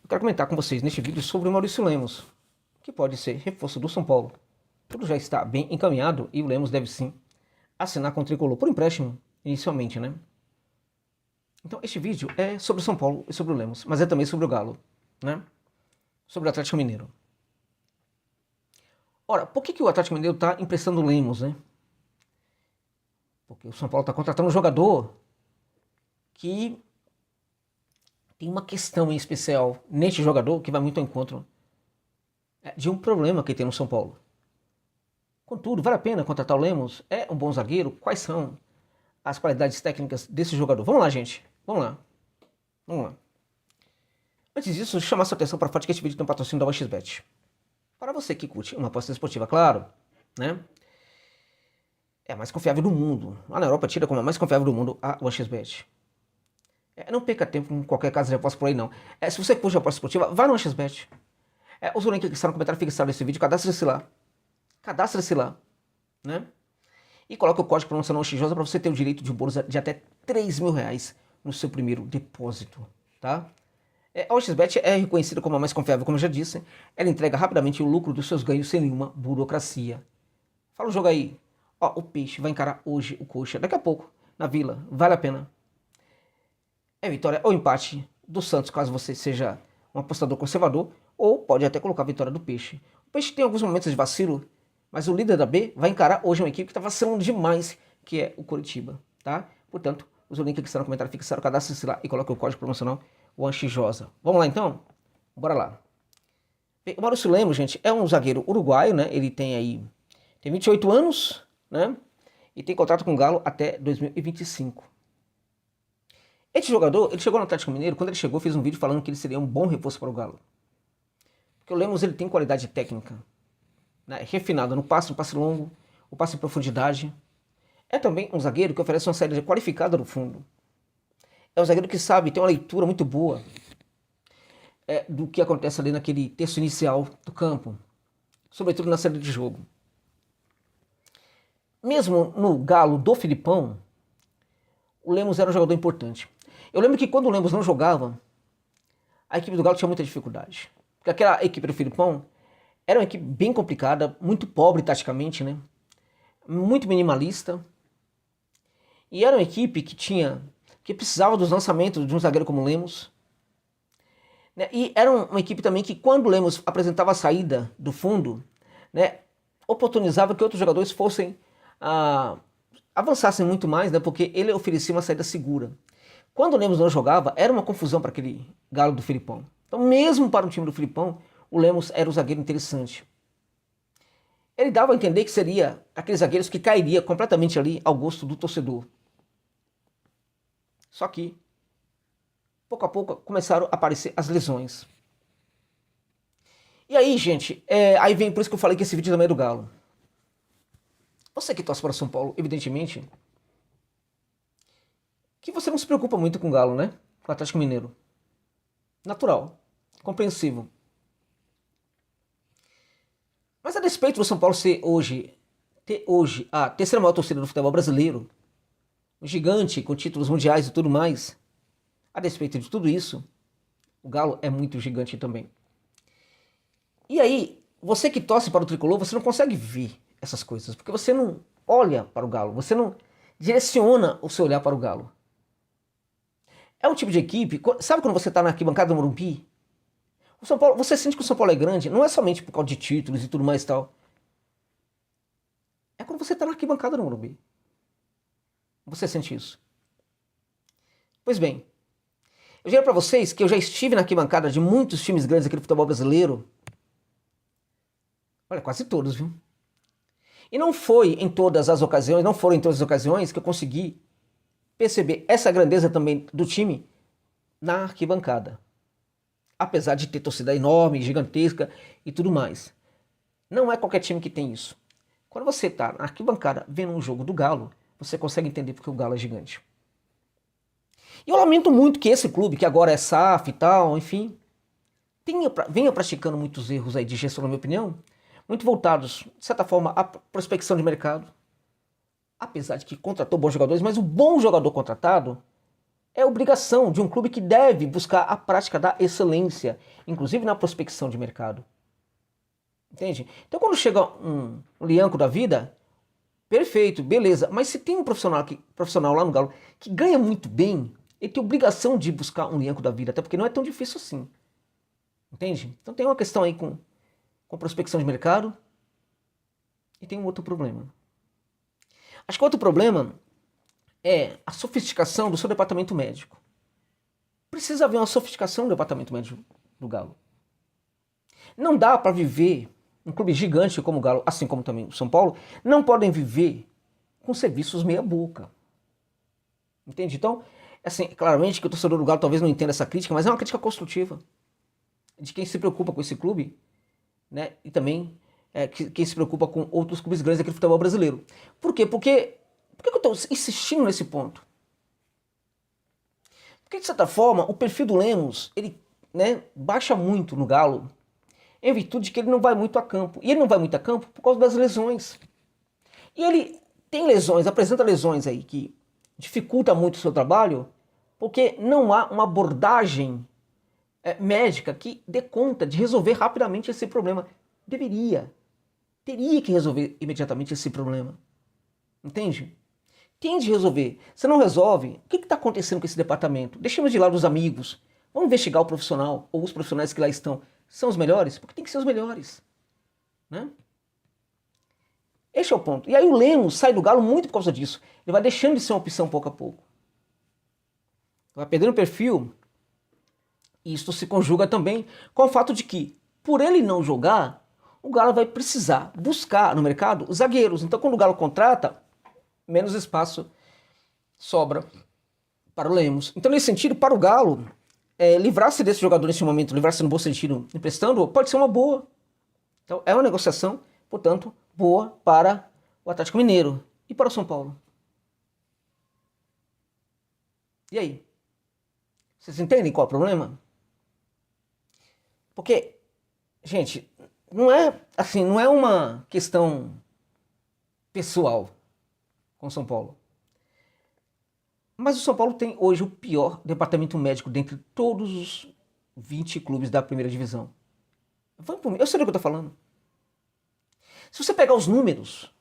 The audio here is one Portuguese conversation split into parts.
quero comentar com vocês neste vídeo sobre o Maurício Lemos, que pode ser reforço do São Paulo. Tudo já está bem encaminhado e o Lemos deve sim assinar com o Tricolor por empréstimo, inicialmente, né? Então este vídeo é sobre o São Paulo e sobre o Lemos, mas é também sobre o Galo, né? Sobre o Atlético Mineiro. Ora, por que o Atlético Mineiro está emprestando o Lemos, né? Porque o São Paulo está contratando um jogador que tem uma questão em especial neste jogador que vai muito ao encontro de um problema que tem no São Paulo. Contudo, vale a pena contratar o Lemos? É um bom zagueiro? Quais são as qualidades técnicas desse jogador? Vamos lá, gente. Vamos lá. Antes disso, chamar sua atenção para o fato de que este vídeo tem um patrocínio da 1xBet. Para você que curte uma aposta esportiva, claro, né? É a mais confiável do mundo. Lá na Europa, tira como a mais confiável do mundo a 1xBet. Não perca tempo com qualquer casa de aposta por aí, não. Se você curte aposta esportiva, vá no 1xBet. Usa o link que está no comentário fixado desse vídeo, cadastre-se lá. Cadastre-se lá, né? E coloque o código promocional XJOSA para você ter o direito de um bônus de até R$3.000 no seu primeiro depósito, tá? A 1xBet é reconhecida como a mais confiável, como eu já disse. Ela entrega rapidamente o lucro dos seus ganhos sem nenhuma burocracia. Fala o jogo aí. Ó, o Peixe vai encarar hoje o Coxa, daqui a pouco, na Vila. Vale a pena. É vitória ou empate do Santos, caso você seja um apostador conservador, ou pode até colocar a vitória do Peixe. O Peixe tem alguns momentos de vacilo, mas o líder da B vai encarar hoje uma equipe que está vacilando demais, que é o Coritiba, tá? Portanto, usa o link que está no comentário fixado, cadastre-se lá e coloque o código promocional XJOSA. Vamos lá então? Bora lá. O Maurício Lemos, gente, é um zagueiro uruguaio, né? Ele tem 28 anos, né? E tem contrato com o Galo até 2025. Esse jogador, ele chegou no Atlético Mineiro, quando ele chegou, fez um vídeo falando que ele seria um bom reforço para o Galo. Porque o Lemos, ele tem qualidade técnica, né, refinada no passe longo, o passe em profundidade. É também um zagueiro que oferece uma saída qualificada no fundo. É um zagueiro que sabe, tem uma leitura muito boa do que acontece ali naquele terço inicial do campo, sobretudo na saída de jogo. Mesmo no Galo do Filipão, o Lemos era um jogador importante. Eu lembro que quando o Lemos não jogava, a equipe do Galo tinha muita dificuldade. Porque aquela equipe do Filipão era uma equipe bem complicada, muito pobre taticamente, né? Muito minimalista. E era uma equipe que precisava dos lançamentos de um zagueiro como o Lemos. Né? E era uma equipe também que, quando o Lemos apresentava a saída do fundo, né, oportunizava que outros jogadores avançassem muito mais, né, porque ele oferecia uma saída segura. Quando o Lemos não jogava, era uma confusão para aquele Galo do Filipão. Então, mesmo para o time do Filipão, o Lemos era um zagueiro interessante. Ele dava a entender que seria aqueles zagueiros que cairia completamente ali ao gosto do torcedor. Só que, pouco a pouco, começaram a aparecer as lesões. E aí, gente, aí vem por isso que eu falei que esse vídeo também é do Galo. Você que torce para o São Paulo, evidentemente, que você não se preocupa muito com o Galo, né? Com o Atlético Mineiro. Natural, compreensível. Mas a despeito do São Paulo ter hoje a terceira maior torcida do futebol brasileiro, um gigante com títulos mundiais e tudo mais, a despeito de tudo isso, o Galo é muito gigante também. E aí, você que torce para o Tricolor, você não consegue ver essas coisas, porque você não olha para o Galo, você não direciona o seu olhar para o Galo. É um tipo de equipe, sabe quando você está na arquibancada do Morumbi? O São Paulo, você sente que o São Paulo é grande, não é somente por causa de títulos e tudo mais e tal. É quando você está na arquibancada do Morumbi. Você sente isso. Pois bem, eu diria para vocês que eu já estive na arquibancada de muitos times grandes aqui do futebol brasileiro. Olha, quase todos, viu? E não foram em todas as ocasiões que eu consegui perceber essa grandeza também do time na arquibancada. Apesar de ter torcida enorme, gigantesca e tudo mais. Não é qualquer time que tem isso. Quando você está na arquibancada vendo um jogo do Galo, você consegue entender porque o Galo é gigante. E eu lamento muito que esse clube, que agora é SAF e tal, enfim, venha praticando muitos erros aí de gestão, na minha opinião, muito voltados, de certa forma, à prospecção de mercado. Apesar de que contratou bons jogadores, mas o bom jogador contratado É obrigação de um clube que deve buscar a prática da excelência, inclusive na prospecção de mercado. Entende? Então quando chega um Lianco da vida, perfeito, beleza. Mas se tem um profissional lá no Galo que ganha muito bem, ele tem obrigação de buscar um Lianco da vida, até porque não é tão difícil assim. Entende? Então tem uma questão aí com prospecção de mercado e tem um outro problema. Acho que outro problema é a sofisticação do seu departamento médico. Precisa haver uma sofisticação do departamento médico do Galo. Não dá para viver, um clube gigante como o Galo, assim como também o São Paulo, não podem viver com serviços meia boca. Entende? Então, assim, claramente que o torcedor do Galo talvez não entenda essa crítica, mas é uma crítica construtiva de quem se preocupa com esse clube, né? E também quem se preocupa com outros clubes grandes aqui do futebol brasileiro. Por quê? Por que eu estou insistindo nesse ponto? Porque, de certa forma, o perfil do Lemos, ele, né, baixa muito no Galo, em virtude de que ele não vai muito a campo. E ele não vai muito a campo por causa das lesões. E ele tem lesões, apresenta lesões aí que dificulta muito o seu trabalho, porque não há uma abordagem médica que dê conta de resolver rapidamente esse problema. Teria que resolver imediatamente esse problema. Entende? Tem de resolver. Se não resolve, o que está acontecendo com esse departamento? Deixemos de lado os amigos. Vamos investigar o profissional, ou os profissionais que lá estão. São os melhores? Porque tem que ser os melhores. Né? Este é o ponto. E aí o Lemos sai do Galo muito por causa disso. Ele vai deixando de ser uma opção pouco a pouco. Vai perdendo perfil. E isso se conjuga também com o fato de que, por ele não jogar, o Galo vai precisar buscar no mercado os zagueiros. Então, quando o Galo contrata, menos espaço sobra para o Lemos. Então, nesse sentido, para o Galo, livrar-se desse jogador nesse momento, livrar-se no bom sentido, emprestando, pode ser uma boa. Então, é uma negociação, portanto, boa para o Atlético Mineiro e para o São Paulo. E aí? Vocês entendem qual é o problema? Porque, gente, não é uma questão pessoal com o São Paulo. Mas o São Paulo tem hoje o pior departamento médico dentre todos os 20 clubes da primeira divisão. Vamos por mim, eu sei do que eu estou falando. Se você pegar os números,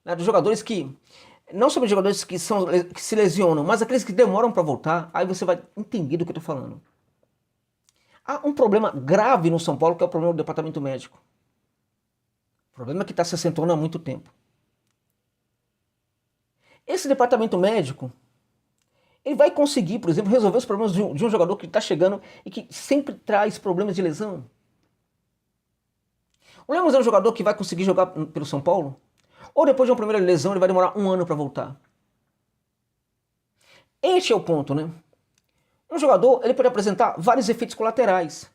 né, dos jogadores que... Não só os jogadores que se lesionam, mas aqueles que demoram para voltar, aí você vai entender do que eu estou falando. Há um problema grave no São Paulo, que é o problema do departamento médico. O problema que está se acentuando há muito tempo. Esse departamento médico, ele vai conseguir, por exemplo, resolver os problemas de um jogador que está chegando e que sempre traz problemas de lesão. O Lemos é um jogador que vai conseguir jogar pelo São Paulo? Ou depois de uma primeira lesão ele vai demorar 1 ano para voltar? Este é o ponto, né? Um jogador ele pode apresentar vários efeitos colaterais,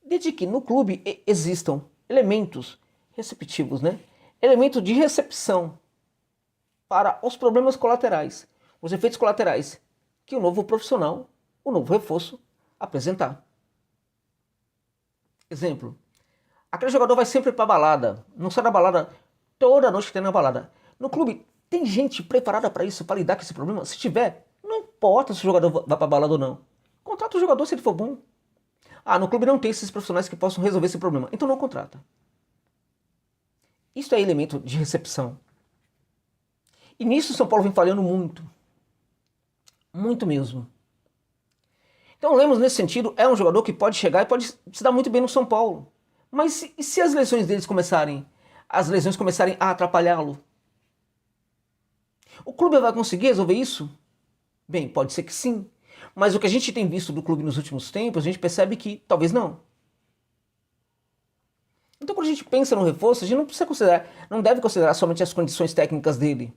desde que no clube existam elementos receptivos, né? Elementos de recepção para os problemas colaterais, os efeitos colaterais que o novo profissional, o novo reforço, apresentar. Exemplo, aquele jogador vai sempre para a balada, não sai da balada toda noite que tem na balada. No clube tem gente preparada para isso, para lidar com esse problema? Se tiver, não importa se o jogador vai para a balada ou não. Contrata o jogador se ele for bom. Ah, no clube não tem esses profissionais que possam resolver esse problema, então não contrata. Isso é elemento de recepção. E nisso o São Paulo vem falhando muito. Muito mesmo. Então o Lemos, nesse sentido, é um jogador que pode chegar e pode se dar muito bem no São Paulo. Mas e se as lesões começarem a atrapalhá-lo? O clube vai conseguir resolver isso? Bem, pode ser que sim. Mas o que a gente tem visto do clube nos últimos tempos, a gente percebe que talvez não. Então quando a gente pensa no reforço, a gente não deve considerar somente as condições técnicas dele,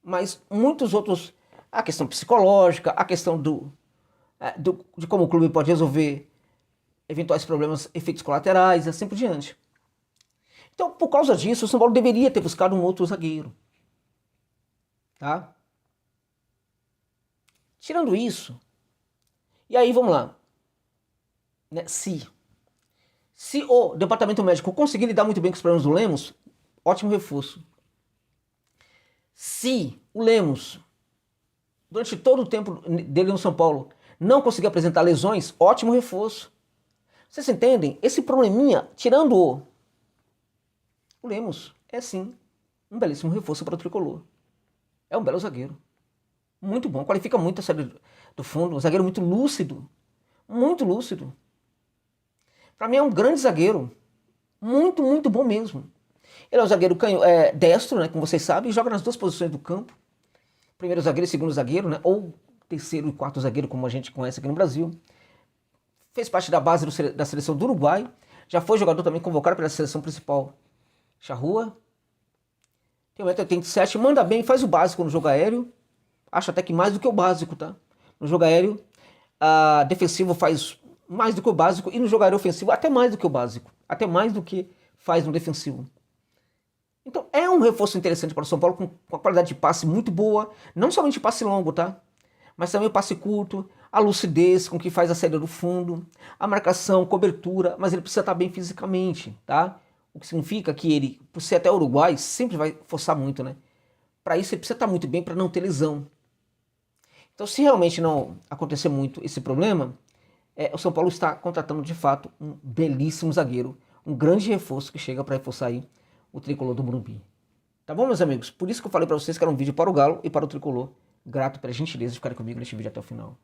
mas muitos outros, a questão psicológica, a questão de como o clube pode resolver eventuais problemas, efeitos colaterais, e assim por diante. Então, por causa disso, o São Paulo deveria ter buscado um outro zagueiro. Tá? Tirando isso, e aí vamos lá. Né? Se o departamento médico conseguir lidar muito bem com os problemas do Lemos, ótimo reforço. Se o Lemos durante todo o tempo dele no São Paulo, não conseguiu apresentar lesões, ótimo reforço. Vocês entendem? Esse probleminha, tirando o Lemos, é sim um belíssimo reforço para o Tricolor. É um belo zagueiro. Muito bom, qualifica muito a saída do fundo, um zagueiro muito lúcido. Muito lúcido. Para mim é um grande zagueiro. Muito, muito bom mesmo. Ele é um zagueiro destro, né, como vocês sabem, joga nas duas posições do campo. Primeiro zagueiro e segundo zagueiro, né, ou terceiro e quarto zagueiro, como a gente conhece aqui no Brasil. Fez parte da base da seleção do Uruguai. Já foi jogador também convocado pela seleção principal Charrua. Tem 1,87 m, manda bem, faz o básico no jogo aéreo. Acho até que mais do que o básico, tá? No jogo aéreo, defensivo faz mais do que o básico. E no jogo aéreo ofensivo, até mais do que o básico. Até mais do que faz no defensivo. Então é um reforço interessante para o São Paulo, com uma qualidade de passe muito boa. Não somente passe longo, tá? Mas também o passe curto, a lucidez com que faz a saída do fundo, a marcação, cobertura, mas ele precisa estar bem fisicamente, tá? O que significa que ele, por ser até Uruguai, sempre vai forçar muito, né? Para isso ele precisa estar muito bem para não ter lesão. Então, se realmente não acontecer muito esse problema, o São Paulo está contratando de fato um belíssimo zagueiro, um grande reforço que chega para reforçar aí o Tricolor do Morumbi. Tá bom, meus amigos? Por isso que eu falei para vocês que era um vídeo para o Galo e para o Tricolor. Grato pela gentileza de ficarem comigo neste vídeo até o final.